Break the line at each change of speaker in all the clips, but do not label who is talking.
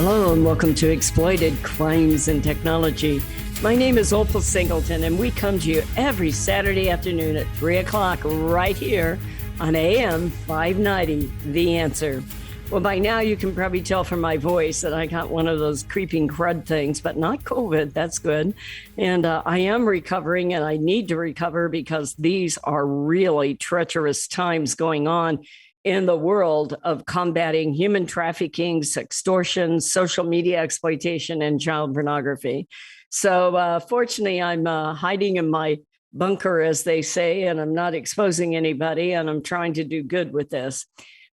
Hello and welcome to Exploited Crimes and Technology. My name is Opal Singleton and we come to you every Saturday afternoon at 3 o'clock right here on AM 590, The Answer. Well, by now you can probably tell from my voice that I got one of those creeping crud things, but not COVID. That's good. And I am recovering and I need to recover because these are really treacherous times going on in the world of combating human trafficking, sextortion, social media exploitation, and child pornography. So fortunately, I'm hiding in my bunker, as they say, and I'm not exposing anybody, and I'm trying to do good with this.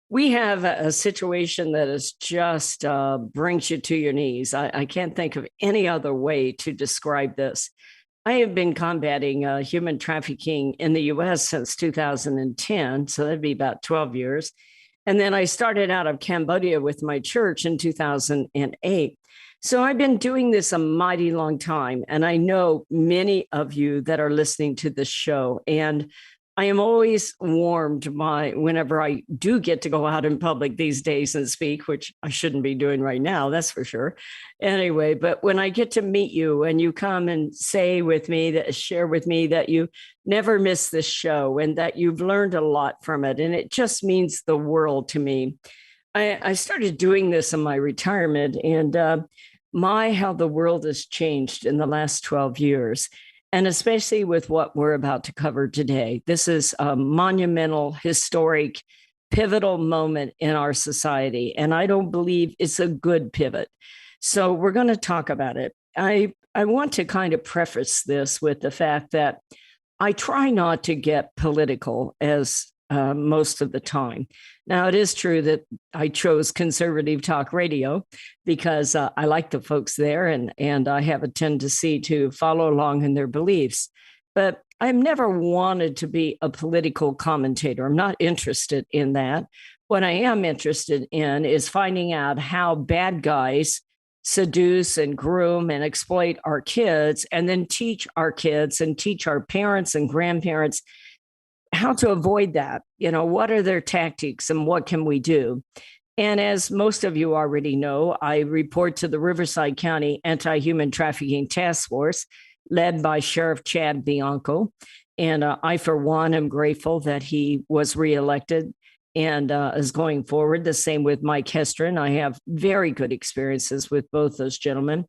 We have a situation that is just brings you to your knees. I can't think of any other way to describe this. I have been combating human trafficking in the U.S. since 2010, so that'd be about 12 years. And then I started out of Cambodia with my church in 2008. So I've been doing this a mighty long time, and I know many of you that are listening to this show. And I am always warmed by whenever I do get to go out in public these days and speak, which I shouldn't be doing right now, that's for sure. Anyway, but when I get to meet you and you come and say with me, that share with me that you never miss this show and that you've learned a lot from it, and it just means the world to me. I started doing this in my retirement, and how the world has changed in the last 12 years. And especially with what we're about to cover today. This is a monumental, historic, pivotal moment in our society. And I don't believe it's a good pivot. So we're going to talk about it. I want to kind of preface this with the fact that I try not to get political as most of the time. Now, it is true that I chose conservative talk radio because I like the folks there and I have a tendency to follow along in their beliefs. But I've never wanted to be a political commentator. I'm not interested in that. What I am interested in is finding out how bad guys seduce and groom and exploit our kids, and then teach our kids and teach our parents and grandparents how to avoid that. You know, what are their tactics and what can we do? And as most of you already know, I report to the Riverside County Anti-Human Trafficking Task Force, led by Sheriff Chad Bianco. And I, for one, am grateful that he was reelected and is going forward. The same with Mike Hestron. I have very good experiences with both those gentlemen.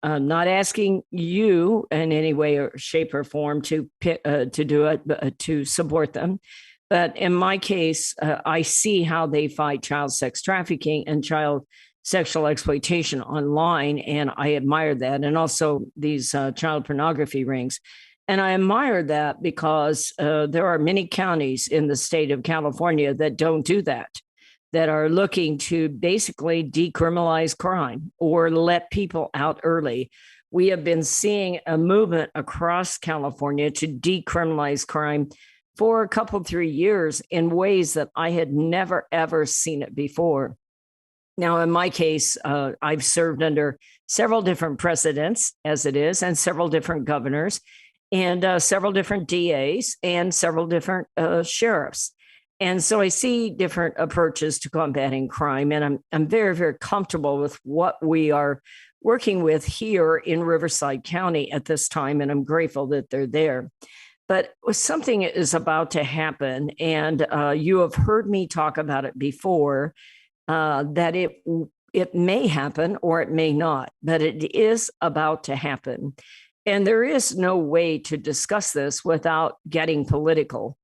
Not asking you in any way or shape or form to do it, but to support them. But in my case, I see how they fight child sex trafficking and child sexual exploitation online, and I admire that. And also these child pornography rings. And I admire that because there are many counties in the state of California that don't do that are looking to basically decriminalize crime or let people out early. We have been seeing a movement across California to decriminalize crime for a couple, 3 years in ways that I had never, ever seen it before. Now, in my case, I've served under several different presidents, as it is, and several different governors, and several different DAs, and several different sheriffs. And so I see different approaches to combating crime, and I'm very, very comfortable with what we are working with here in Riverside County at this time, and I'm grateful that they're there. But something is about to happen, and you have heard me talk about it before, that it may happen or it may not, but it is about to happen. And there is no way to discuss this without getting political.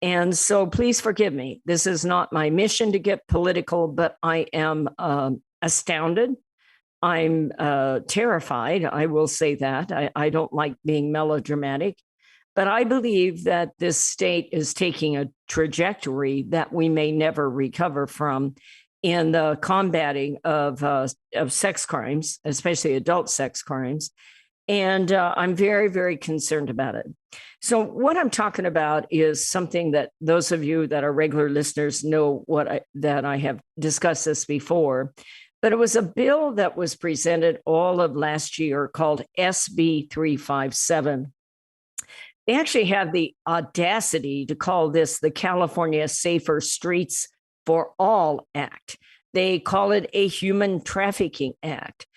And so please forgive me. This is not my mission to get political, but I am astounded. I'm terrified. I will say that. I don't like being melodramatic, but I believe that this state is taking a trajectory that we may never recover from in the combating of sex crimes, especially adult sex crimes. And I'm very, very concerned about it. So what I'm talking about is something that those of you that are regular listeners know that I have discussed this before, but it was a bill that was presented all of last year called SB 357. They actually have the audacity to call this the California Safer Streets for All Act. They call it a human trafficking act.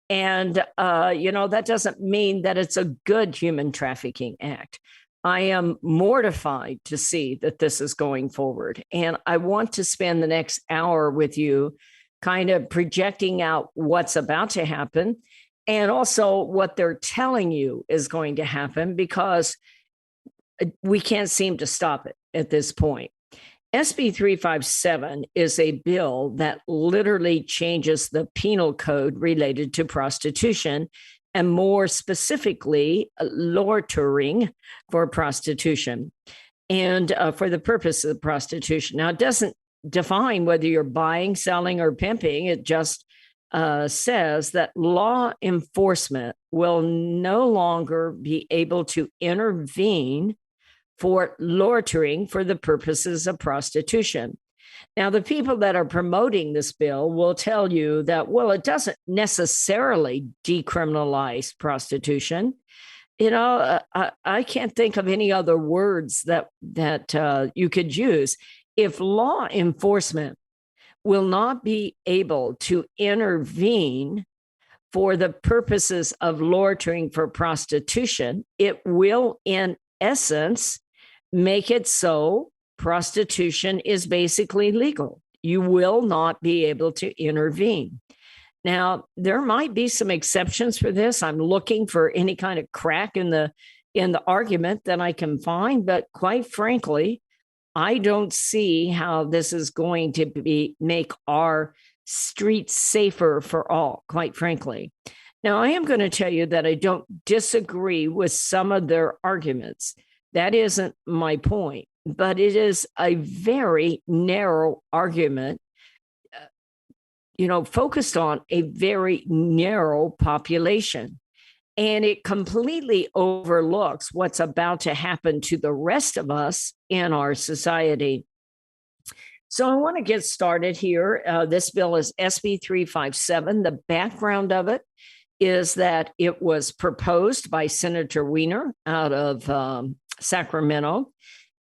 And, that doesn't mean that it's a good human trafficking act. I am mortified to see that this is going forward. And I want to spend the next hour with you kind of projecting out what's about to happen and also what they're telling you is going to happen, because we can't seem to stop it at this point. SB 357 is a bill that literally changes the penal code related to prostitution, and more specifically, loitering for prostitution and for the purpose of prostitution. Now, it doesn't define whether you're buying, selling, or pimping. It just says that law enforcement will no longer be able to intervene for loitering for the purposes of prostitution. Now, the people that are promoting this bill will tell you that, well, it doesn't necessarily decriminalize prostitution. I can't think of any other words that you could use. If law enforcement will not be able to intervene for the purposes of loitering for prostitution, it will, in essence, make it so prostitution is basically legal. You will not be able to intervene. Now, there might be some exceptions for this. I'm looking for any kind of crack in the argument that I can find, but quite frankly, I don't see how this is going to make our streets safer for all, quite frankly. Now, I am going to tell you that I don't disagree with some of their arguments. That isn't my point, but it is a very narrow argument, focused on a very narrow population. And it completely overlooks what's about to happen to the rest of us in our society. So I want to get started here. This bill is SB 357. The background of it is that it was proposed by Senator Weiner out of Sacramento.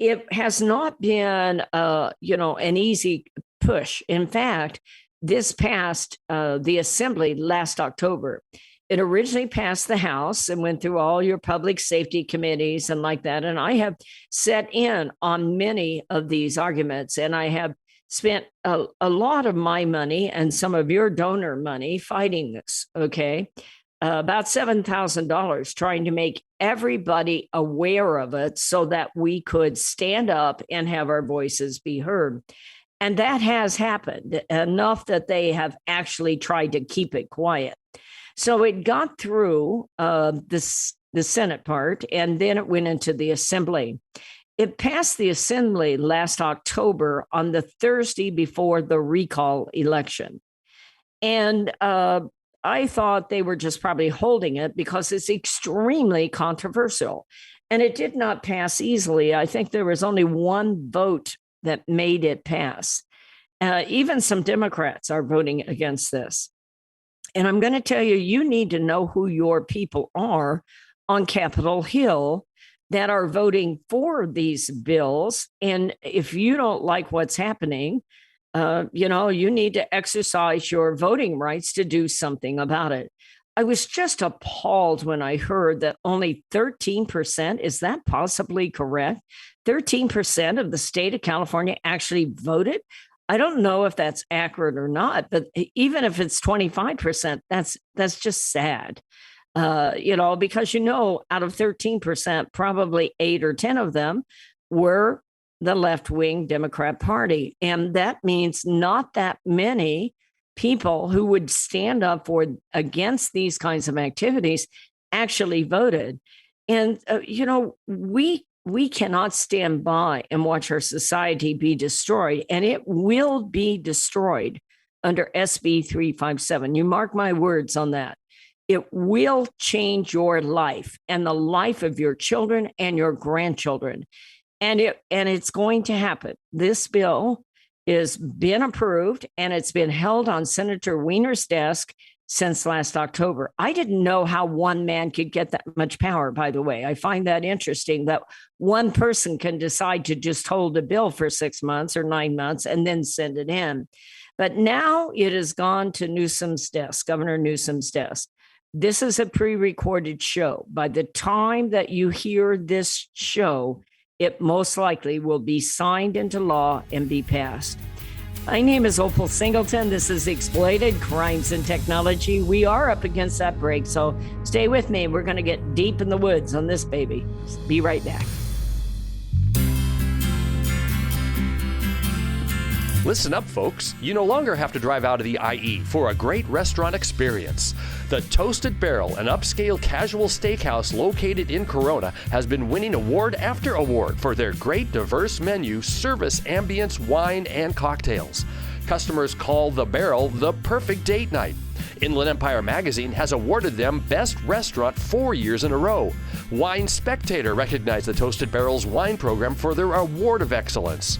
It has not been, an easy push. In fact, this passed the Assembly last October. It originally passed the House and went through all your public safety committees and like that. And I have sat in on many of these arguments, and I have spent a lot of my money and some of your donor money fighting this, okay? About $7,000 trying to make everybody aware of it so that we could stand up and have our voices be heard. And that has happened enough that they have actually tried to keep it quiet. So it got through the Senate part, and then it went into the Assembly. It passed the Assembly last October on the Thursday before the recall election. And I thought they were just probably holding it because it's extremely controversial. And it did not pass easily. I think there was only one vote that made it pass. Even some Democrats are voting against this. And I'm going to tell you, you need to know who your people are on Capitol Hill that are voting for these bills. And if you don't like what's happening, you need to exercise your voting rights to do something about it. I was just appalled when I heard that only 13%, is that possibly correct? 13% of the state of California actually voted. I don't know if that's accurate or not, but even if it's 25%, that's just sad. Because out of 13%, probably 8 or 10 of them were the left-wing Democrat Party. And that means not that many people who would stand up against these kinds of activities actually voted. And, we cannot stand by and watch our society be destroyed, and it will be destroyed under SB 357. You mark my words on that. It will change your life and the life of your children and your grandchildren. And it's going to happen. This bill has been approved, and it's been held on Senator Weiner's desk since last October. I didn't know how one man could get that much power, by the way. I find that interesting that one person can decide to just hold a bill for 6 months or 9 months and then send it in. But now it has gone to Newsom's desk, Governor Newsom's desk. This is a pre-recorded show. By the time that you hear this show, it most likely will be signed into law and be passed. My name is Opal Singleton. This is Exploited Crimes and Technology. We are up against that break, so stay with me. We're going to get deep in the woods on this baby. Be right back.
Listen up, folks. You no longer have to drive out of the IE for a great restaurant experience. The Toasted Barrel, an upscale casual steakhouse located in Corona, has been winning award after award for their great diverse menu, service, ambience, wine, and cocktails. Customers call the Barrel the perfect date night. Inland Empire Magazine has awarded them Best Restaurant 4 years in a row. Wine Spectator recognized the Toasted Barrel's wine program for their award of excellence.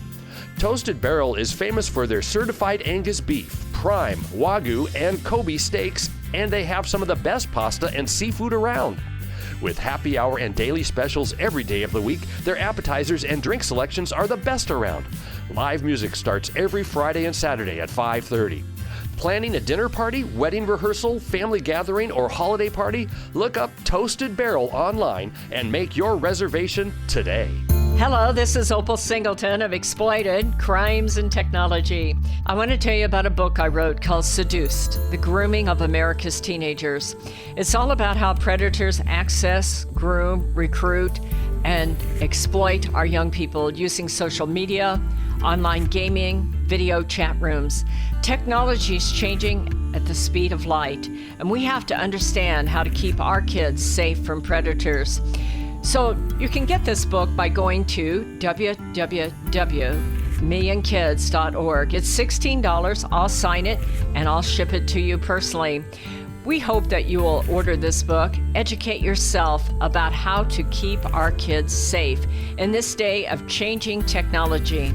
Toasted Barrel is famous for their certified Angus beef, prime, Wagyu, and Kobe steaks, and they have some of the best pasta and seafood around. With happy hour and daily specials every day of the week, their appetizers and drink selections are the best around. Live music starts every Friday and Saturday at 5:30. Planning a dinner party, wedding rehearsal, family gathering, or holiday party? Look up Toasted Barrel online and make your reservation today.
Hello, this is Opal Singleton of Exploited Crimes and Technology. I want to tell you about a book I wrote called Seduced, The Grooming of America's Teenagers. It's all about how predators access, groom, recruit, and exploit our young people using social media, online gaming, video chat rooms. Technology is changing at the speed of light, and we have to understand how to keep our kids safe from predators. So you can get this book by going to www.millionkids.org. It's $16. I'll sign it and I'll ship it to you personally. We hope that you will order this book, educate yourself about how to keep our kids safe in this day of changing technology.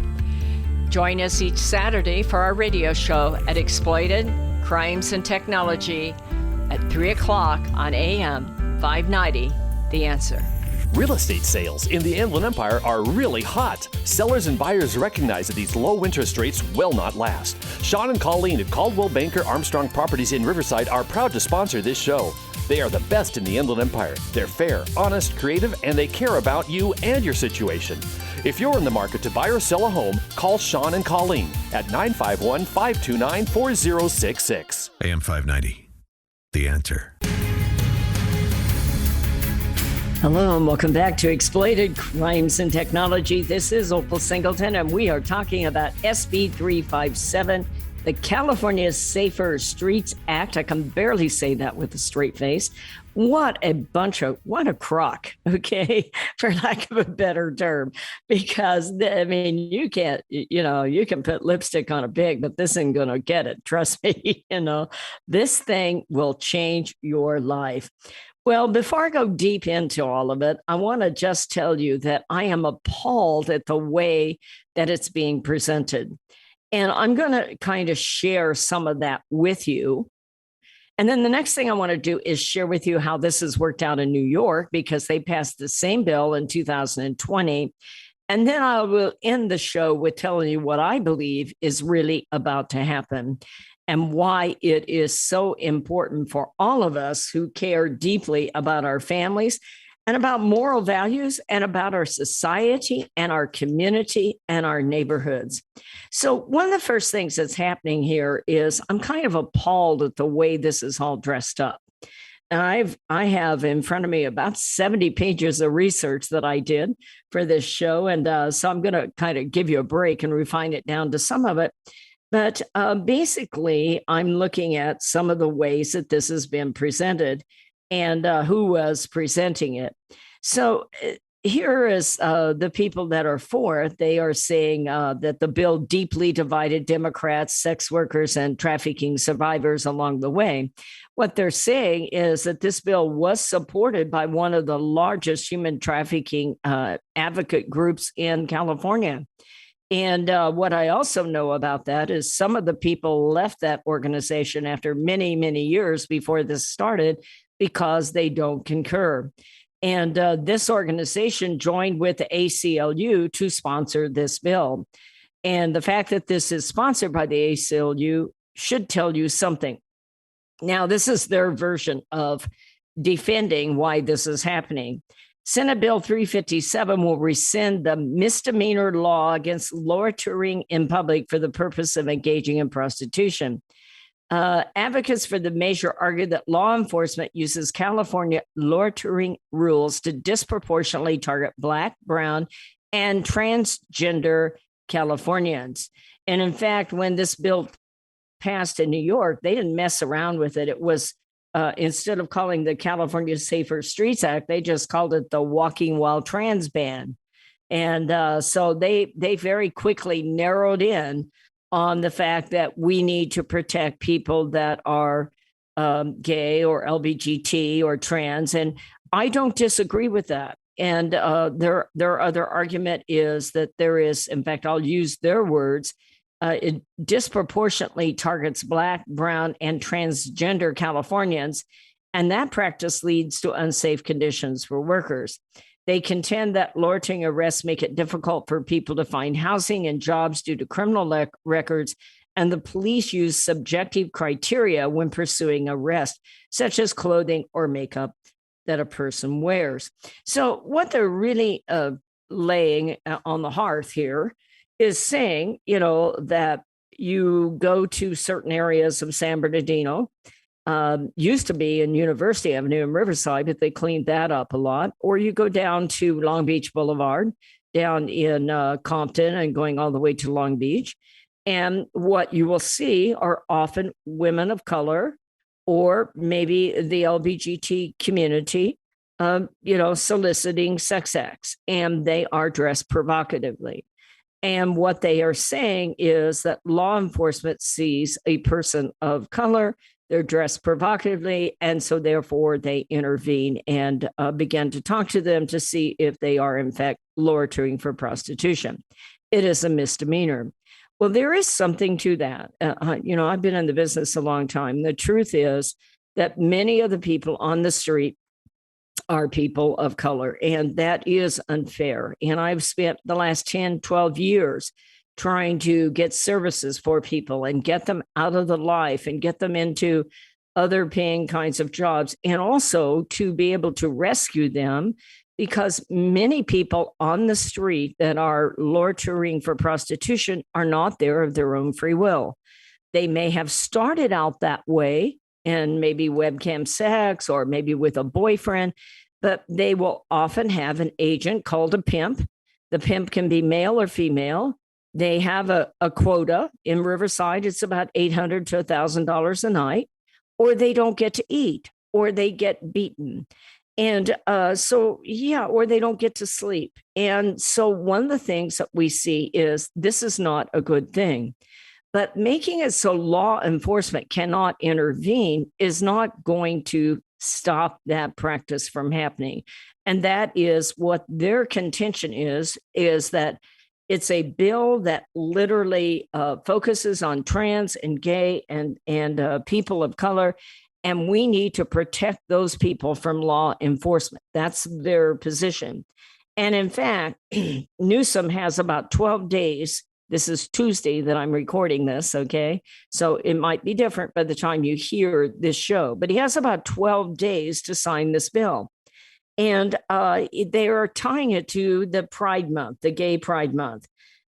Join us each Saturday for our radio show at Exploited Crimes and Technology at 3 o'clock on AM 590, The Answer.
Real estate sales in the Inland Empire are really hot. Sellers and buyers recognize that these low interest rates will not last. Sean and Colleen at Caldwell Banker Armstrong Properties in Riverside are proud to sponsor this show. They are the best in the Inland Empire. They're fair, honest, creative, and they care about you and your situation. If you're in the market to buy or sell a home, call Sean and Colleen at 951-529-4066.
AM 590, The Answer.
Hello and welcome back to Exploited Crimes and Technology. This is Opal Singleton and we are talking about SB 357, the California Safer Streets Act. I can barely say that with a straight face. What a crock, okay, for lack of a better term, because I mean, you can put lipstick on a pig, but this ain't going to get it. Trust me, this thing will change your life. Well, before I go deep into all of it, I want to just tell you that I am appalled at the way that it's being presented. And I'm going to kind of share some of that with you. And then the next thing I want to do is share with you how this has worked out in New York, because they passed the same bill in 2020. And then I will end the show with telling you what I believe is really about to happen, and why it is so important for all of us who care deeply about our families and about moral values and about our society and our community and our neighborhoods. So one of the first things that's happening here is I'm kind of appalled at the way this is all dressed up. And I have in front of me about 70 pages of research that I did for this show. And so I'm going to kind of give you a break and refine it down to some of it. But basically, I'm looking at some of the ways that this has been presented and who was presenting it. So here is the people that are for it. They are saying that the bill deeply divided Democrats, sex workers, and trafficking survivors along the way. What they're saying is that this bill was supported by one of the largest human trafficking advocate groups in California. And what I also know about that is some of the people left that organization after many, many years before this started because they don't concur. And this organization joined with the ACLU to sponsor this bill. And the fact that this is sponsored by the ACLU should tell you something. Now, this is their version of defending why this is happening. Senate Bill 357 will rescind the misdemeanor law against loitering in public for the purpose of engaging in prostitution. Advocates for the measure argue that law enforcement uses California loitering rules to disproportionately target Black, brown, and transgender Californians. And in fact, when this bill passed in New York, they didn't mess around with it. It was instead of calling the California Safer Streets Act, they just called it the Walking While Trans ban. And so they very quickly narrowed in on the fact that we need to protect people that are gay or LGBT or trans. And I don't disagree with that. And their other argument is that there is, in fact, I'll use their words, it disproportionately targets Black, brown, and transgender Californians, and that practice leads to unsafe conditions for workers. They contend that loitering arrests make it difficult for people to find housing and jobs due to criminal records, and the police use subjective criteria when pursuing arrest, such as clothing or makeup that a person wears. So what they're really laying on the hearth here is saying, that you go to certain areas of San Bernardino, used to be in University Avenue in Riverside, but they cleaned that up a lot. Or you go down to Long Beach Boulevard, down in Compton and going all the way to Long Beach. And what you will see are often women of color or maybe the LGBT community, soliciting sex acts, and they are dressed provocatively. And what they are saying is that law enforcement sees a person of color, they're dressed provocatively, and so therefore they intervene and begin to talk to them to see if they are in fact loitering for prostitution. It is a misdemeanor. Well, there is something to that. I've been in the business a long time. The truth is that many of the people on the street are people of color, and that is unfair. And I've spent the last 10, 12 years trying to get services for people and get them out of the life and get them into other paying kinds of jobs, and also to be able to rescue them, because many people on the street that are loitering for prostitution are not there of their own free will. They may have started out that way and maybe webcam sex or maybe with a boyfriend, but they will often have an agent called a pimp. The pimp can be male or female. They have a quota. In Riverside, it's about $800 to $1,000 a night, or they don't get to eat, or they get beaten. And or they don't get to sleep. And so one of the things that we see is this is not a good thing. But making it so law enforcement cannot intervene is not going to stop that practice from happening. And that is what their contention is that it's a bill that literally focuses on trans and gay and people of color. And we need to protect those people from law enforcement. That's their position. And in fact, Newsom has about 12 days. This is Tuesday that I'm recording this, okay? So it might be different by the time you hear this show, but he has about 12 days to sign this bill. And they are tying it to the Pride Month, the Gay Pride Month.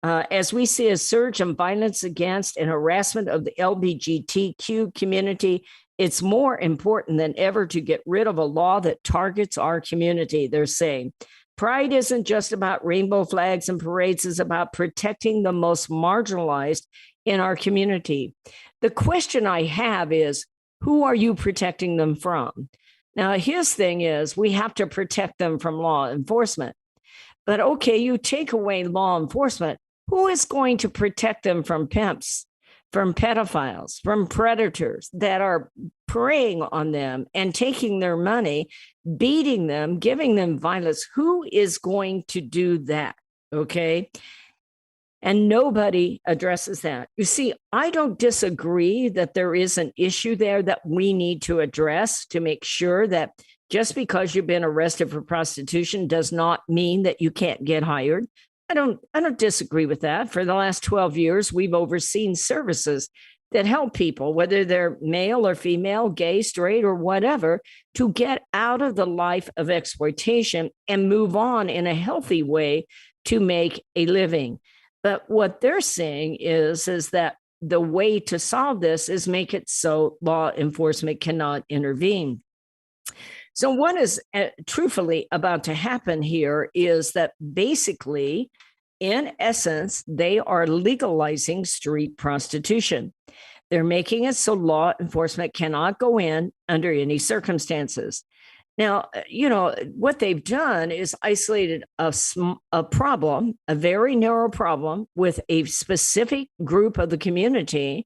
As we see a surge in violence against and harassment of the LGBTQ community, it's more important than ever to get rid of a law that targets our community, they're saying. Pride isn't just about rainbow flags and parades, it's about protecting the most marginalized in our community. The question I have is, who are you protecting them from? Now, his thing is we have to protect them from law enforcement. But okay, you take away law enforcement, who is going to protect them from pimps, from pedophiles, from predators that are preying on them and taking their money, beating them, giving them violence? Who is going to do that? Okay. And nobody addresses that. You see, I don't disagree that there is an issue there that we need to address to make sure that just because you've been arrested for prostitution does not mean that you can't get hired. I don't disagree with that. For the last 12 years, we've overseen services that help people, whether they're male or female, gay, straight, or whatever, to get out of the life of exploitation and move on in a healthy way to make a living. But what they're saying is that the way to solve this is make it so law enforcement cannot intervene. So what is truthfully about to happen here is that basically, in essence, they are legalizing street prostitution. They're making it so law enforcement cannot go in under any circumstances. Now, what they've done is isolated a problem, a very narrow problem with a specific group of the community,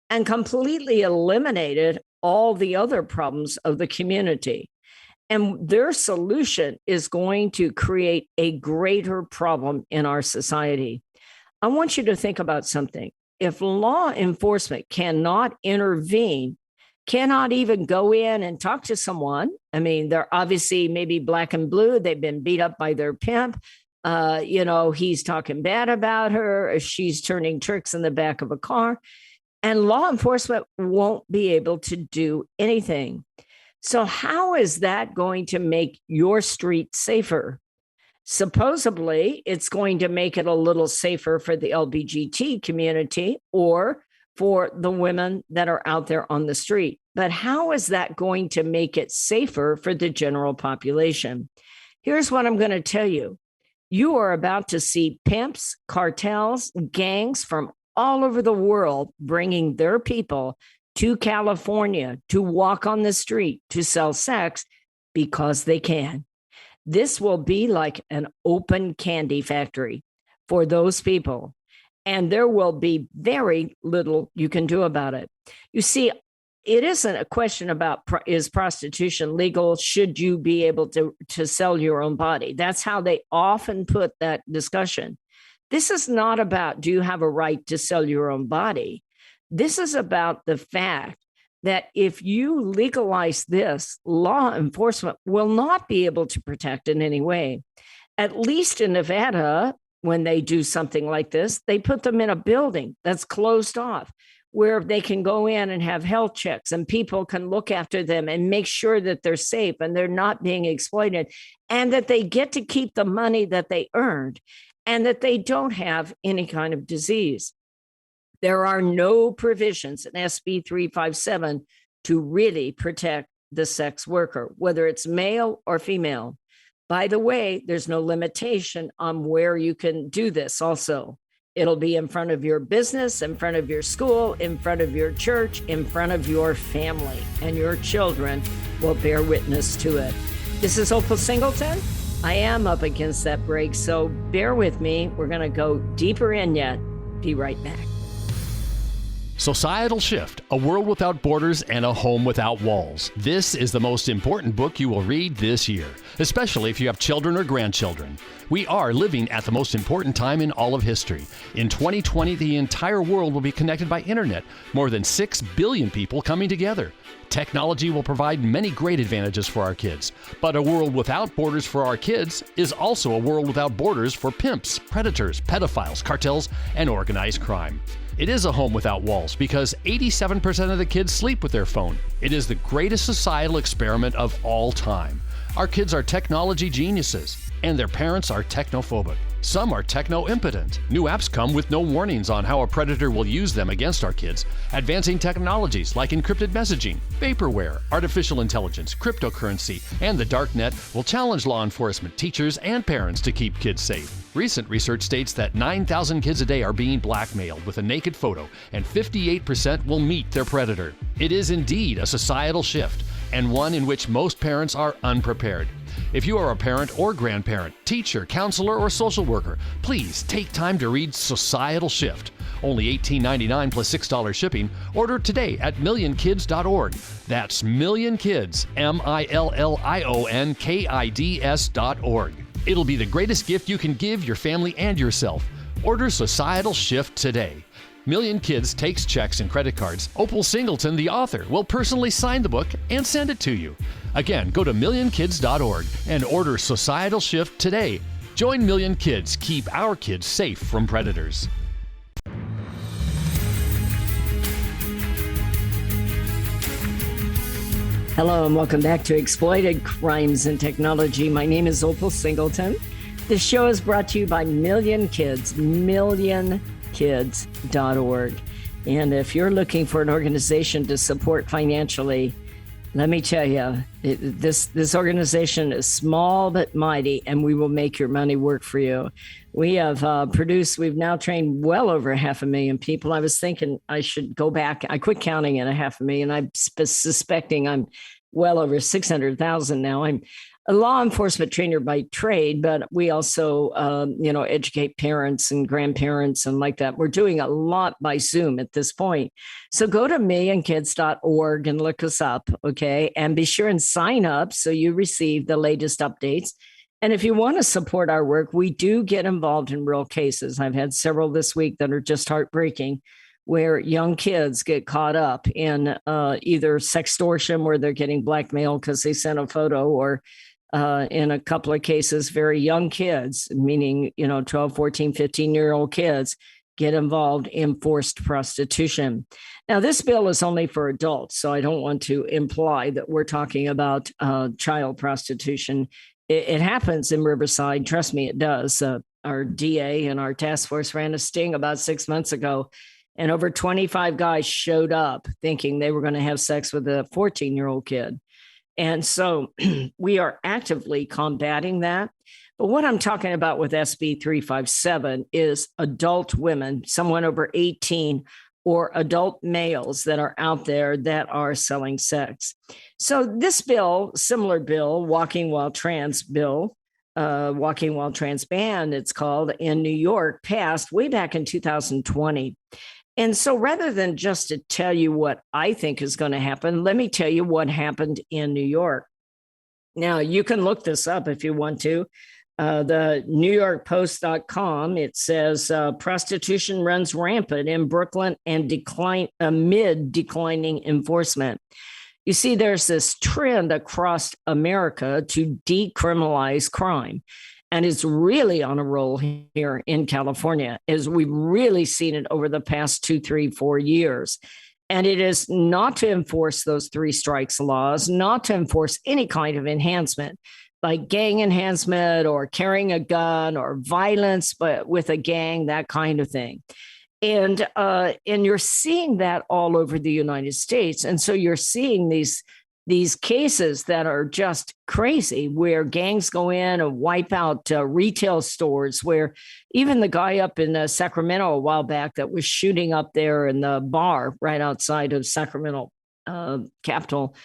and completely eliminated all the other problems of the community. And their solution is going to create a greater problem in our society. I want you to think about something. If law enforcement cannot intervene, cannot even go in and talk to someone, I mean, they're obviously maybe black and blue, they've been beat up by their pimp, he's talking bad about her, she's turning tricks in the back of a car, and law enforcement won't be able to do anything. So how is that going to make your street safer? Supposedly, it's going to make it a little safer for the LGBT community or for the women that are out there on the street. But how is that going to make it safer for the general population? Here's what I'm going to tell you. You are about to see pimps, cartels, gangs from all over the world bringing their people to California to walk on the street to sell sex because they can. This will be like an open candy factory for those people, and there will be very little you can do about it. You see, it isn't a question about is prostitution legal? Should you be able to sell your own body? That's how they often put that discussion. This is not about do you have a right to sell your own body? This is about the fact that if you legalize this, law enforcement will not be able to protect in any way. At least in Nevada, when they do something like this, they put them in a building that's closed off where they can go in and have health checks and people can look after them and make sure that they're safe and they're not being exploited and that they get to keep the money that they earned and that they don't have any kind of disease. There are no provisions in SB 357 to really protect the sex worker, whether it's male or female. By the way, there's no limitation on where you can do this also. It'll be in front of your business, in front of your school, in front of your church, in front of your family, and your children will bear witness to it. This is Opal Singleton. I am up against that break, so bear with me. We're going to go deeper in yet. Be right back.
Societal Shift, A World Without Borders and a Home Without Walls. This is the most important book you will read this year, especially if you have children or grandchildren. We are living at the most important time in all of history. In 2020, the entire world will be connected by internet, more than 6 billion people coming together. Technology will provide many great advantages for our kids, but a world without borders for our kids is also a world without borders for pimps, predators, pedophiles, cartels, and organized crime. It is a home without walls because 87% of the kids sleep with their phone. It is the greatest societal experiment of all time. Our kids are technology geniuses, and their parents are technophobic. Some are techno-impotent. New apps come with no warnings on how a predator will use them against our kids. Advancing technologies like encrypted messaging, vaporware, artificial intelligence, cryptocurrency, and the dark net will challenge law enforcement, teachers, and parents to keep kids safe. Recent research states that 9,000 kids a day are being blackmailed with a naked photo, and 58% will meet their predator. It is indeed a societal shift, and one in which most parents are unprepared. If you are a parent or grandparent, teacher, counselor, or social worker, please take time to read Societal Shift. Only $18.99 plus $6 shipping. Order today at millionkids.org. That's millionkids, millionkids.org. It'll be the greatest gift you can give your family and yourself. Order Societal Shift today. Million Kids takes checks and credit cards. Opal Singleton, the author, will personally sign the book and send it to you. Again, go to millionkids.org and order Societal Shift today. Join Million Kids. Keep our kids safe from predators.
Hello and welcome back to Exploited Crimes and Technology. My name is Opal Singleton. This show is brought to you by Million Kids, millionkids.org. And if you're looking for an organization to support financially, let me tell you, this organization is small but mighty, and we will make your money work for you. We have we've now trained well over 500,000 people. I was thinking I should go back. I quit counting at 500,000. I'm suspecting I'm well over 600,000 now. I'm a law enforcement trainer by trade, but we also, educate parents and grandparents and like that. We're doing a lot by Zoom at this point. So go to millionkids.org and look us up, okay? And be sure and sign up so you receive the latest updates. And if you want to support our work, we do get involved in real cases. I've had several this week that are just heartbreaking, where young kids get caught up in either sextortion, where they're getting blackmailed because they sent a photo, or in a couple of cases, very young kids, meaning, 12, 14, 15-year-old kids, get involved in forced prostitution. Now, this bill is only for adults, so I don't want to imply that we're talking about child prostitution. It happens in Riverside. Trust me, it does. Our DA and our task force ran a sting about 6 months ago, and over 25 guys showed up thinking they were going to have sex with a 14-year-old kid. And so we are actively combating that. But what I'm talking about with SB 357 is adult women, someone over 18, or adult males that are out there that are selling sex. So this bill, similar bill, Walking While Trans bill, Walking While Trans ban, it's called, in New York, passed way back in 2020. And so rather than just to tell you what I think is going to happen, let me tell you what happened in New York. Now, you can look this up if you want to. The NewYorkPost.com, it says prostitution runs rampant in Brooklyn and amid declining enforcement. You see, there's this trend across America to decriminalize crime. And it's really on a roll here in California, as we've really seen it over the past 2, 3, 4 years. And it is not to enforce those 3 strikes laws, not to enforce any kind of enhancement, like gang enhancement or carrying a gun or violence, but with a gang, that kind of thing. And you're seeing that all over the United States. And so you're seeing these cases that are just crazy, where gangs go in and wipe out retail stores, where even the guy up in Sacramento a while back that was shooting up there in the bar right outside of Sacramento Capitol,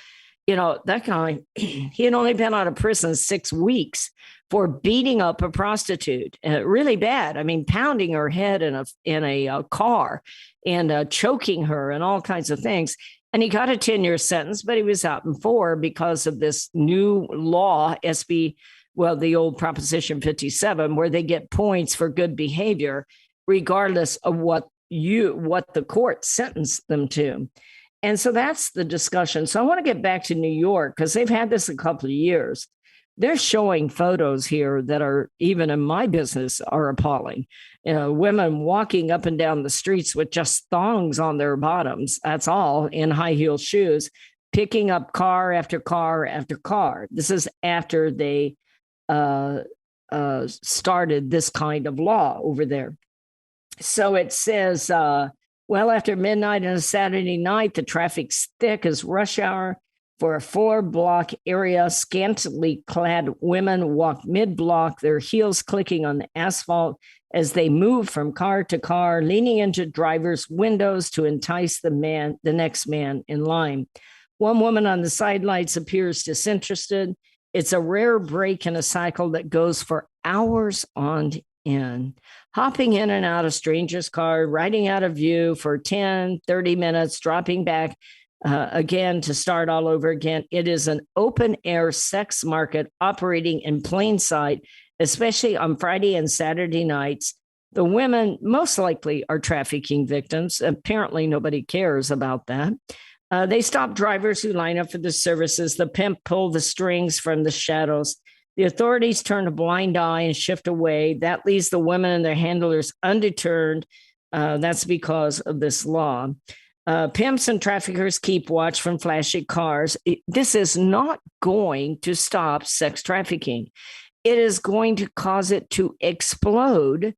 that guy, he had only been out of prison 6 weeks for beating up a prostitute, really bad. I mean, pounding her head in a car and choking her and all kinds of things. And he got a 10-year sentence, but he was out in 4 because of this new law, the old Proposition 57, where they get points for good behavior, regardless of what the court sentenced them to. And so that's the discussion. So I want to get back to New York, because they've had this a couple of years. They're showing photos here that are, even in my business, are appalling. Women walking up and down the streets with just thongs on their bottoms. That's all, in high heel shoes, picking up car after car after car. This is after they started this kind of law over there. So it says, after midnight on a Saturday night, the traffic's thick as rush hour. For a 4-block area, scantily clad women walk mid-block, their heels clicking on the asphalt as they move from car to car, leaning into drivers' windows to entice the next man in line. One woman on the sidelines appears disinterested. It's a rare break in a cycle that goes for hours on end, hopping in and out of strangers' car, riding out of view for 10, 30 minutes, dropping back again to start all over again. It is an open-air sex market operating in plain sight, especially on Friday and Saturday nights. The women most likely are trafficking victims. Apparently, nobody cares about that. They stop drivers who line up for the services. The pimp pull the strings from the shadows. The authorities turn a blind eye and shift away. That leaves the women and their handlers undeterred. That's because of this law. Pimps and traffickers keep watch from flashy cars. This is not going to stop sex trafficking. It is going to cause it to explode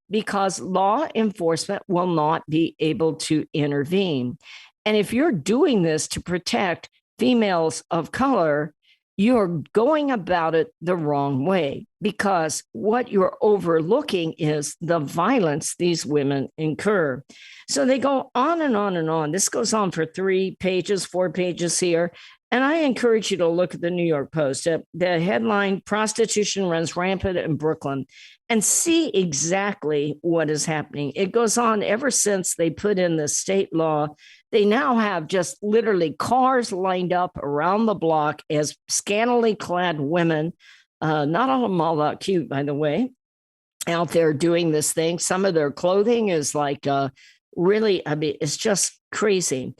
because law enforcement will not be able to intervene. And if you're doing this to protect females of color, you're going about it the wrong way, because what you're overlooking is the violence these women incur. So they go on and on and on. This goes on for 3 pages, 4 pages here. And I encourage you to look at the New York Post. The headline, "Prostitution Runs Rampant in Brooklyn," and see exactly what is happening. It goes on ever since they put in the state law. They now have just literally cars lined up around the block as scantily clad women, not all of them all that cute, by the way, out there doing this thing. Some of their clothing is like really, I mean, it's just crazy.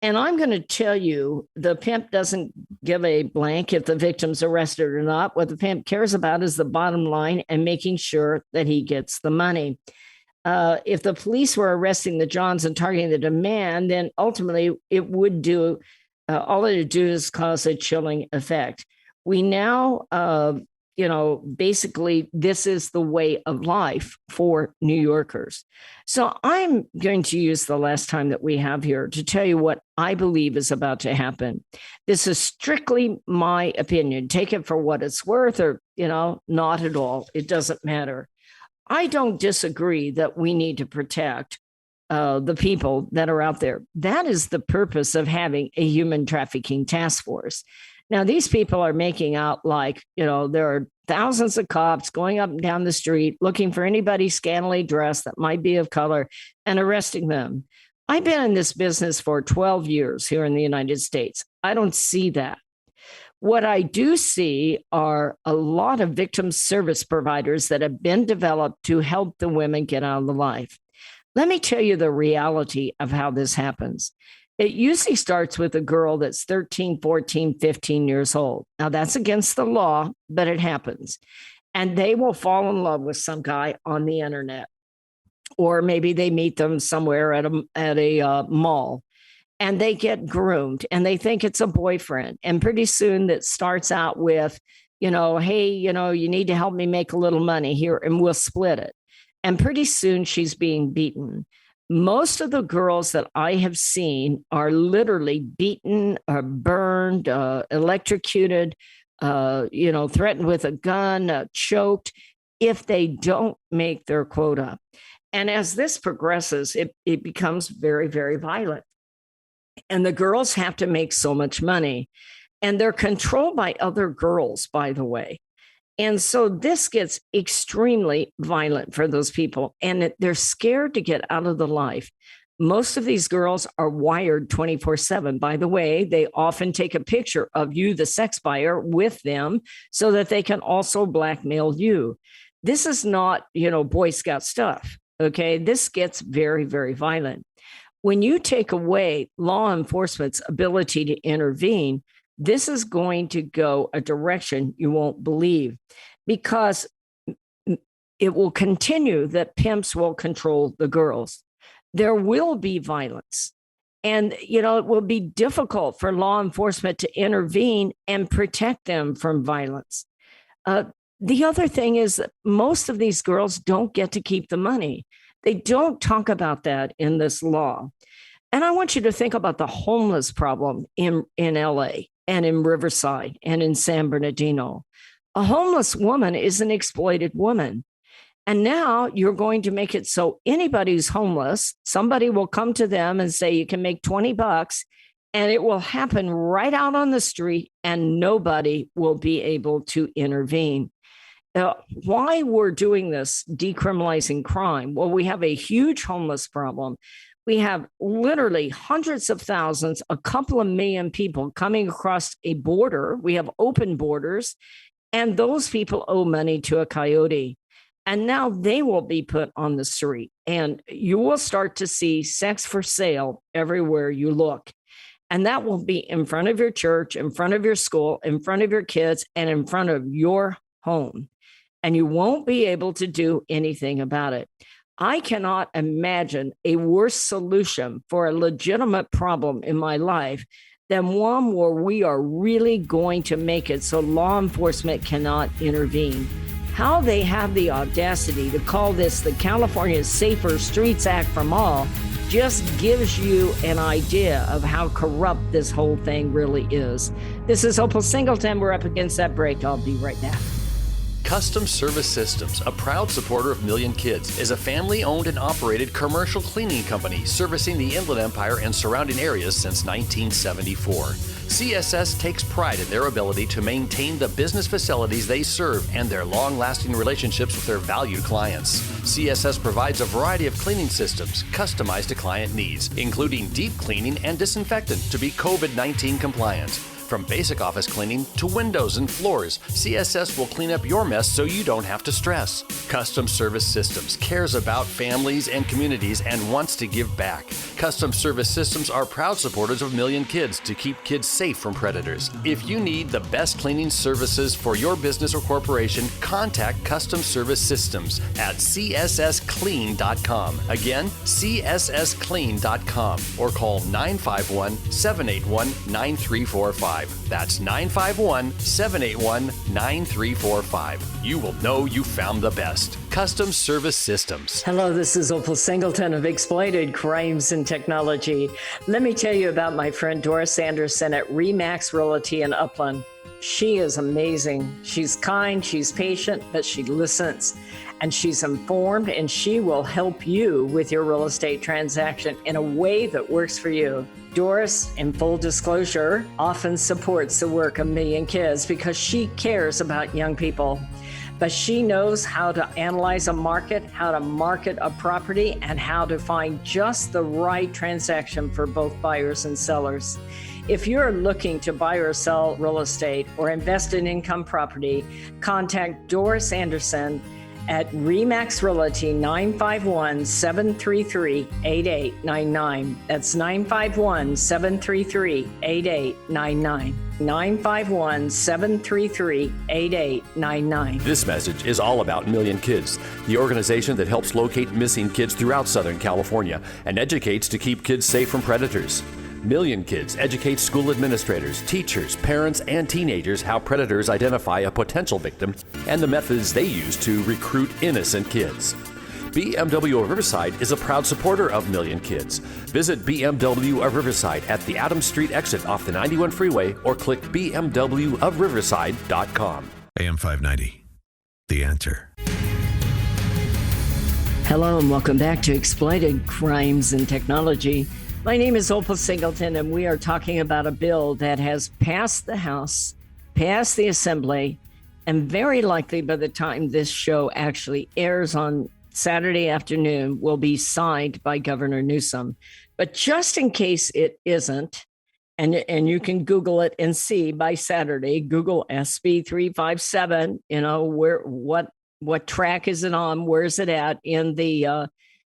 And I'm going to tell you, the pimp doesn't give a blank if the victim's arrested or not. What the pimp cares about is the bottom line and making sure that he gets the money. If the police were arresting the Johns and targeting the demand, then ultimately it would do, all it would do is cause a chilling effect. We now, basically this is the way of life for New Yorkers. So I'm going to use the last time that we have here to tell you what I believe is about to happen. This is strictly my opinion. Take it for what it's worth, or, not at all. It doesn't matter. I don't disagree that we need to protect the people that are out there. That is the purpose of having a human trafficking task force. Now, these people are making out like, there are thousands of cops going up and down the street looking for anybody scantily dressed that might be of color and arresting them. I've been in this business for 12 years here in the United States. I don't see that. What I do see are a lot of victim service providers that have been developed to help the women get out of the life. Let me tell you the reality of how this happens. It usually starts with a girl that's 13, 14, 15 years old. Now, that's against the law, but it happens. And they will fall in love with some guy on the internet. Or maybe they meet them somewhere at a mall. And they get groomed and they think it's a boyfriend. And pretty soon that starts out with, hey, you need to help me make a little money here and we'll split it. And pretty soon she's being beaten. Most of the girls that I have seen are literally beaten or burned, electrocuted, threatened with a gun, choked, if they don't make their quota. And as this progresses, it becomes very, very violent. And the girls have to make so much money. And they're controlled by other girls, by the way. And so this gets extremely violent for those people. And they're scared to get out of the life. Most of these girls are wired 24/7. By the way, they often take a picture of you, the sex buyer, with them so that they can also blackmail you. This is not, Boy Scout stuff. Okay. This gets very, very violent. When you take away law enforcement's ability to intervene, this is going to go a direction you won't believe, because it will continue that pimps will control the girls. There will be violence. And, it will be difficult for law enforcement to intervene and protect them from violence. The other thing is that most of these girls don't get to keep the money. They don't talk about that in this law. And I want you to think about the homeless problem in LA and in Riverside and in San Bernardino. A homeless woman is an exploited woman. And now you're going to make it so anybody who's homeless, somebody will come to them and say, you can make $20, and it will happen right out on the street and nobody will be able to intervene. Why we're doing this, decriminalizing crime? Well, we have a huge homeless problem. We have literally hundreds of thousands, a couple of million people coming across a border. We have open borders, and those people owe money to a coyote. And now they will be put on the street, and you will start to see sex for sale everywhere you look. And that will be in front of your church, in front of your school, in front of your kids, and in front of your home, and you won't be able to do anything about it. I cannot imagine a worse solution for a legitimate problem in my life than one where we are really going to make it so law enforcement cannot intervene. How they have the audacity to call this the California Safer Streets Act from all just gives you an idea of how corrupt this whole thing really is. This is Opal Singleton. We're up against that break. I'll be right back.
Custom Service Systems, a proud supporter of Million Kids, is a family-owned and operated commercial cleaning company servicing the Inland Empire and surrounding areas since 1974. CSS takes pride in their ability to maintain the business facilities they serve and their long-lasting relationships with their valued clients. CSS provides a variety of cleaning systems customized to client needs, including deep cleaning and disinfectant to be COVID-19 compliant. From basic office cleaning to windows and floors, CSS will clean up your mess so you don't have to stress. Custom Service Systems cares about families and communities and wants to give back. Custom Service Systems are proud supporters of Million Kids to keep kids safe from predators. If you need the best cleaning services for your business or corporation, contact Custom Service Systems at cssclean.com. Again, cssclean.com, or call 951-781-9345. That's 951-781-9345. You will know you found the best. Custom Service Systems.
Hello, this is Opal Singleton of Exploited Crimes and Technology. Let me tell you about my friend Doris Anderson at Remax Realty in Upland. She is amazing. She's kind, she's patient, but she listens, and she's informed, and she will help you with your real estate transaction in a way that works for you. Doris, in full disclosure, often supports the work of Million Kids because she cares about young people. But she knows how to analyze a market, how to market a property, and how to find just the right transaction for both buyers and sellers. If you're looking to buy or sell real estate or invest in income property, contact Doris Anderson at Remax Realty, 951-733-8899. That's 951-733-8899. 951-733-8899.
This message is all about Million Kids, the organization that helps locate missing kids throughout Southern California and educates to keep kids safe from predators. Million Kids educates school administrators, teachers, parents, and teenagers how predators identify a potential victim and the methods they use to recruit innocent kids. BMW of Riverside is a proud supporter of Million Kids. Visit BMW of Riverside at the Adams Street exit off the 91 freeway or click bmwofriverside.com.
AM 590. The Answer.
Hello, and welcome back to Exploited Crimes and Technology. My name is Opal Singleton, and we are talking about a bill that has passed the House, passed the Assembly, and very likely by the time this show actually airs on Saturday afternoon will be signed by Governor Newsom. But just in case it isn't, and you can Google it and see by Saturday, Google SB 357, what track is it on, where is it at in the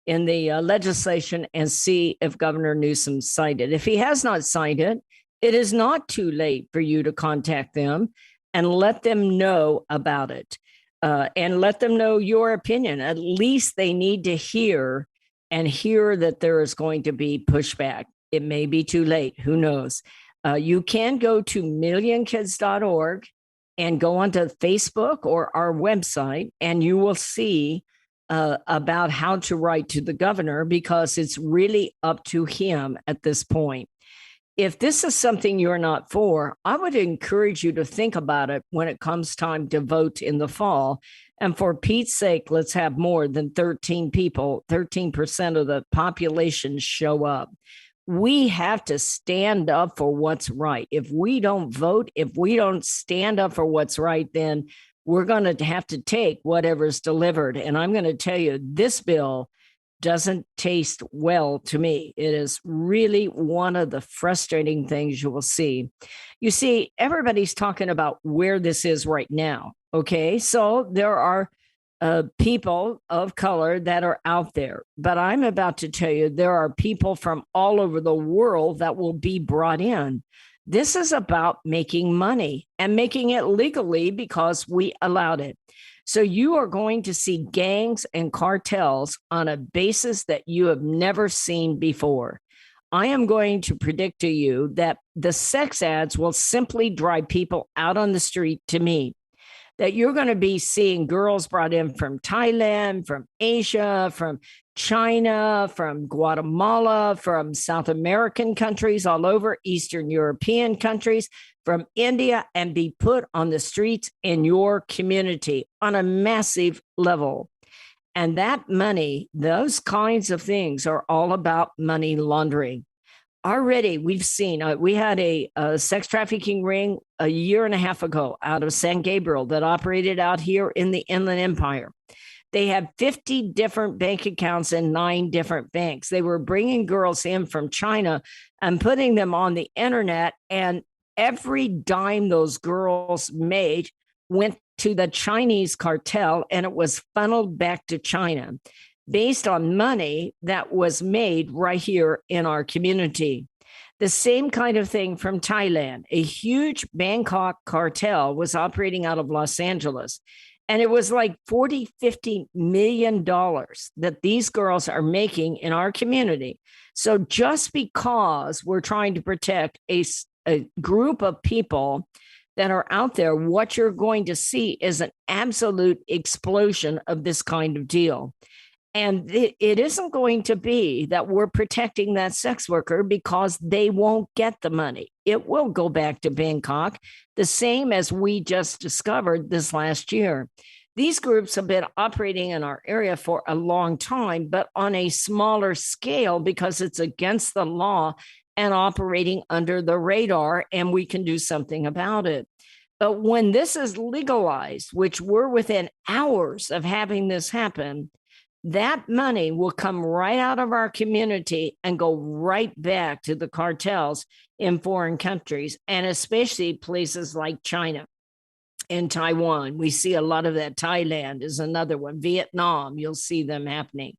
legislation, and see if Governor Newsom signed it. If he has not signed it, it is not too late for you to contact them and let them know about it, and let them know your opinion. At least they need to hear that there is going to be pushback. It may be too late. Who knows? You can go to millionkids.org and go onto Facebook or our website, and you will see about how to write to the governor, because it's really up to him at this point. If this is something you're not for, I would encourage you to think about it when it comes time to vote in the fall. And for Pete's sake, let's have more than 13 people, 13% of the population show up. We have to stand up for what's right. If we don't vote, if we don't stand up for what's right, then we're going to have to take whatever's delivered. And I'm going to tell you, this bill doesn't taste well to me. It is really one of the frustrating things you will see. You see, everybody's talking about where this is right now. Okay, so there are people of color that are out there, but I'm about to tell you there are people from all over the world that will be brought in. This is about making money and making it legally because we allowed it. So you are going to see gangs and cartels on a basis that you have never seen before. I am going to predict to you that the sex ads will simply drive people out on the street to meet. That you're going to be seeing girls brought in from Thailand, from Asia, from China, from Guatemala, from South American countries, all over Eastern European countries, from India, and be put on the streets in your community on a massive level. And that money, those kinds of things are all about money laundering. Already, we've seen, we had a sex trafficking ring a year and a half ago out of San Gabriel that operated out here in the Inland Empire. They had 50 different bank accounts in 9 different banks. They were bringing girls in from China and putting them on the internet. And every dime those girls made went to the Chinese cartel, and it was funneled back to China based on money that was made right here in our community. The same kind of thing from Thailand. A huge Bangkok cartel was operating out of Los Angeles. And it was like $40-50 million that these girls are making in our community. So just because we're trying to protect a group of people that are out there, what you're going to see is an absolute explosion of this kind of deal. And it isn't going to be that we're protecting that sex worker because they won't get the money. It will go back to Bangkok, the same as we just discovered this last year. These groups have been operating in our area for a long time, but on a smaller scale because it's against the law and operating under the radar, and we can do something about it. But when this is legalized, which we're within hours of having this happen, that money will come right out of our community and go right back to the cartels in foreign countries, and especially places like China and Taiwan. We see a lot of that. Thailand is another one. Vietnam, you'll see them happening.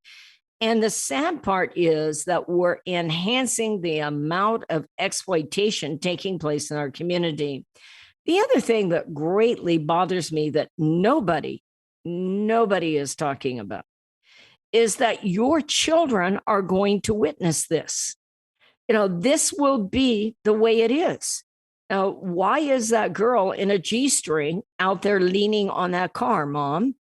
And the sad part is that we're enhancing the amount of exploitation taking place in our community. The other thing that greatly bothers me that nobody is talking about is that your children are going to witness this. This will be the way it is. Now, why is that girl in a G-string out there leaning on that car, Mom?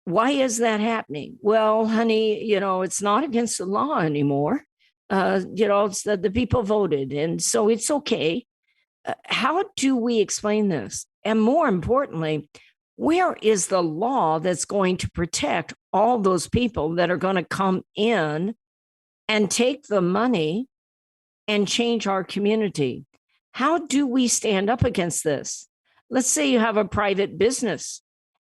Why is that happening? Well, honey, it's not against the law anymore. It's the people voted, and so it's okay. How do we explain this? And more importantly, where is the law that's going to protect all those people that are going to come in and take the money and change our community? How do we stand up against this? Let's say you have a private business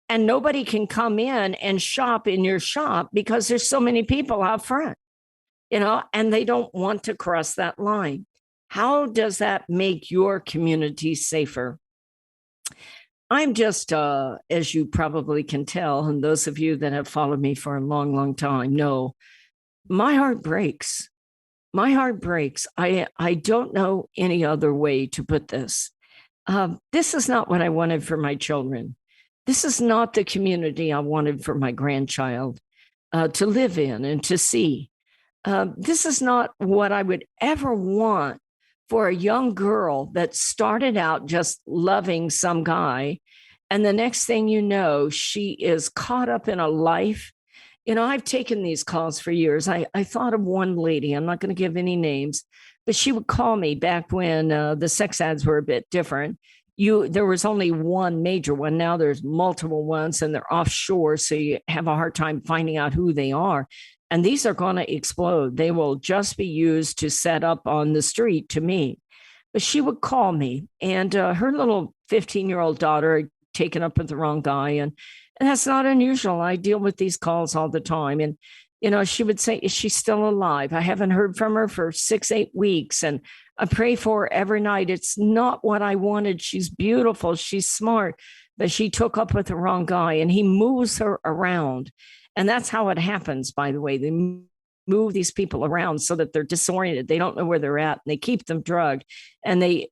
and nobody can come in and shop in your shop because there's so many people out front, and they don't want to cross that line. How does that make your community safer? I'm just, as you probably can tell, and those of you that have followed me for a long, long time know, my heart breaks. My heart breaks. I don't know any other way to put this. This is not what I wanted for my children. This is not the community I wanted for my grandchild to live in and to see. This is not what I would ever want for a young girl that started out just loving some guy. And the next thing you know, she is caught up in a life. I've taken these calls for years. I thought of one lady, I'm not going to give any names, but she would call me back when the sex ads were a bit different. There was only one major one. Now there's multiple ones and they're offshore. So you have a hard time finding out who they are. And these are going to explode. They will just be used to set up on the street to meet. But she would call me, and her little 15-year-old daughter had taken up with the wrong guy. And that's not unusual. I deal with these calls all the time. And, she would say, is she still alive? I haven't heard from her for 6-8 weeks. And I pray for her every night. It's not what I wanted. She's beautiful. She's smart. But she took up with the wrong guy, and he moves her around. And that's how it happens, by the way. They move these people around so that they're disoriented. They don't know where they're at, and they keep them drugged, and they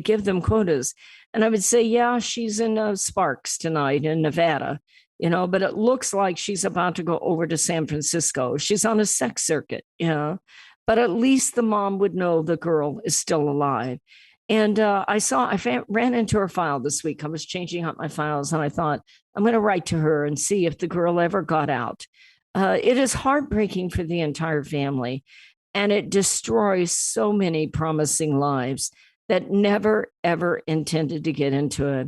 give them quotas. And I would say, yeah, she's in Sparks tonight in Nevada, but it looks like she's about to go over to San Francisco. She's on a sex circuit, but at least the mom would know the girl is still alive. And I ran into her file this week. I was changing up my files, and I thought, I'm going to write to her and see if the girl ever got out. It is heartbreaking for the entire family, and it destroys so many promising lives that never, ever intended to get into it.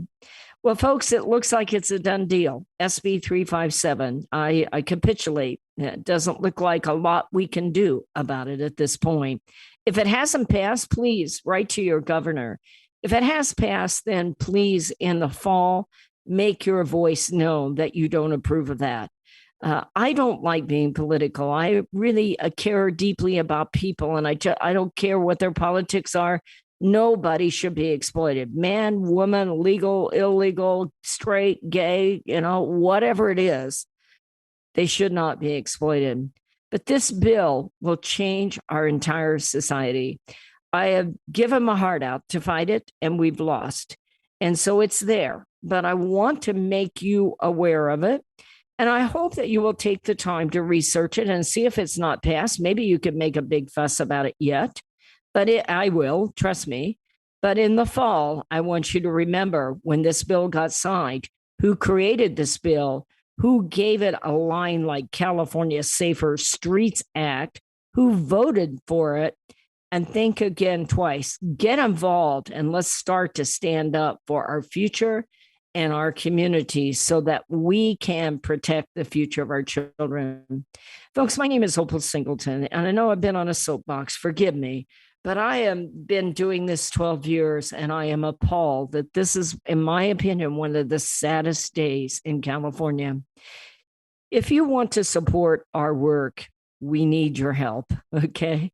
Well, folks, it looks like it's a done deal. SB 357. I capitulate. It doesn't look like a lot we can do about it at this point. If it hasn't passed, please write to your governor. If it has passed, then please, in the fall, make your voice known that you don't approve of that. I don't like being political. I really care deeply about people, and I don't care what their politics are. Nobody should be exploited. Man, woman, legal, illegal, straight, gay, whatever it is, they should not be exploited. But this bill will change our entire society. I have given my heart out to fight it, and we've lost. And so it's there. But I want to make you aware of it. And I hope that you will take the time to research it and see if it's not passed. Maybe you could make a big fuss about it yet. But I will, trust me. But in the fall, I want you to remember when this bill got signed, who created this bill, who gave it a line like California Safer Streets Act, who voted for it, and think again twice. Get involved, and let's start to stand up for our future and our communities so that we can protect the future of our children. Folks, my name is Opal Singleton, and I know I've been on a soapbox. Forgive me. But I have been doing this 12 years, and I am appalled that this is, in my opinion, one of the saddest days in California. If you want to support our work, we need your help, okay?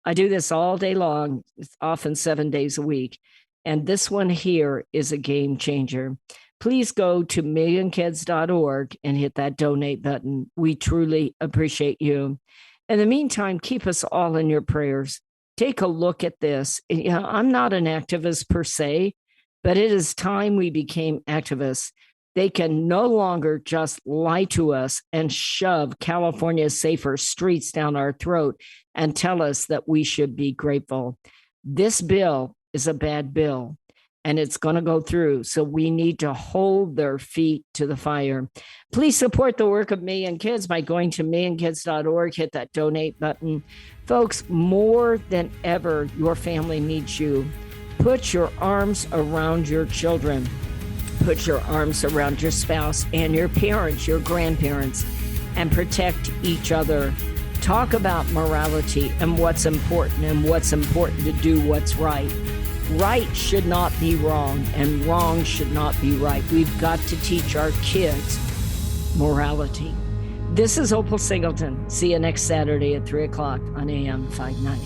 I do this all day long, often 7 days a week, and this one here is a game changer. Please go to millionkids.org and hit that donate button. We truly appreciate you. In the meantime, keep us all in your prayers. Take a look at this. I'm not an activist per se, but it is time we became activists. They can no longer just lie to us and shove California's safer streets down our throat and tell us that we should be grateful. This bill is a bad bill, and it's going to go through. So we need to hold their feet to the fire. Please support the work of Million Kids by going to millionkids.org, hit that donate button. Folks, more than ever, your family needs you. Put your arms around your children. Put your arms around your spouse and your parents, your grandparents, and protect each other. Talk about morality and what's important to do what's right. Right should not be wrong, and wrong should not be right. We've got to teach our kids morality. This is Opal Singleton. See you next Saturday at 3 o'clock on AM 590.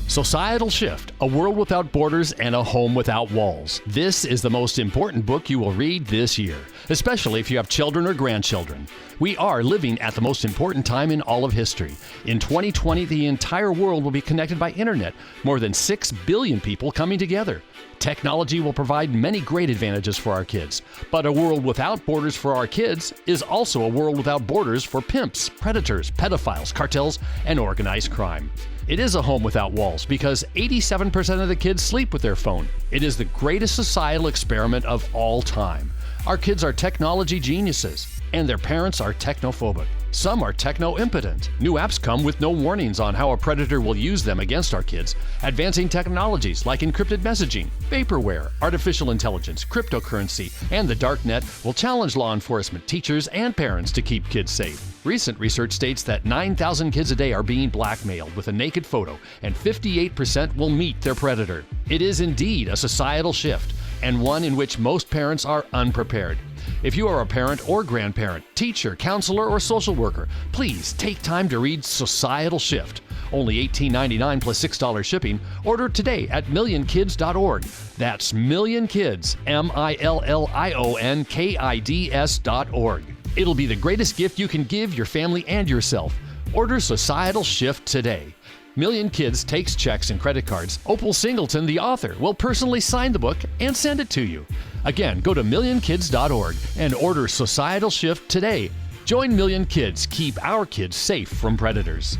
Societal Shift, A World Without Borders and a Home Without Walls. This is the most important book you will read this year, especially if you have children or grandchildren. We are living at the most important time in all of history. In 2020, the entire world will be connected by internet, more than 6 billion people coming together. Technology will provide many great advantages for our kids, but a world without borders for our kids is also a world without borders for pimps, predators, pedophiles, cartels, and organized crime. It is a home without walls because 87% of the kids sleep with their phone. It is the greatest societal experiment of all time. Our kids are technology geniuses, and their parents are technophobic. Some are techno-impotent. New apps come with no warnings on how a predator will use them against our kids. Advancing technologies like encrypted messaging, vaporware, artificial intelligence, cryptocurrency, and the dark net will challenge law enforcement, teachers, and parents to keep kids safe. Recent research states that 9,000 kids a day are being blackmailed with a naked photo, and 58% will meet their predator. It is indeed a societal shift, and one in which most parents are unprepared. If you are a parent or grandparent, teacher, counselor, or social worker, please take time to read Societal Shift. Only $18.99 plus $6 shipping. Order today at millionkids.org. That's millionkids, millionkids.org. It'll be the greatest gift you can give your family and yourself. Order Societal Shift today. Million Kids takes checks and credit cards. Opal Singleton, the author, will personally sign the book and send it to you. Again, go to millionkids.org and order Societal Shift today. Join Million Kids. Keep our kids safe from predators.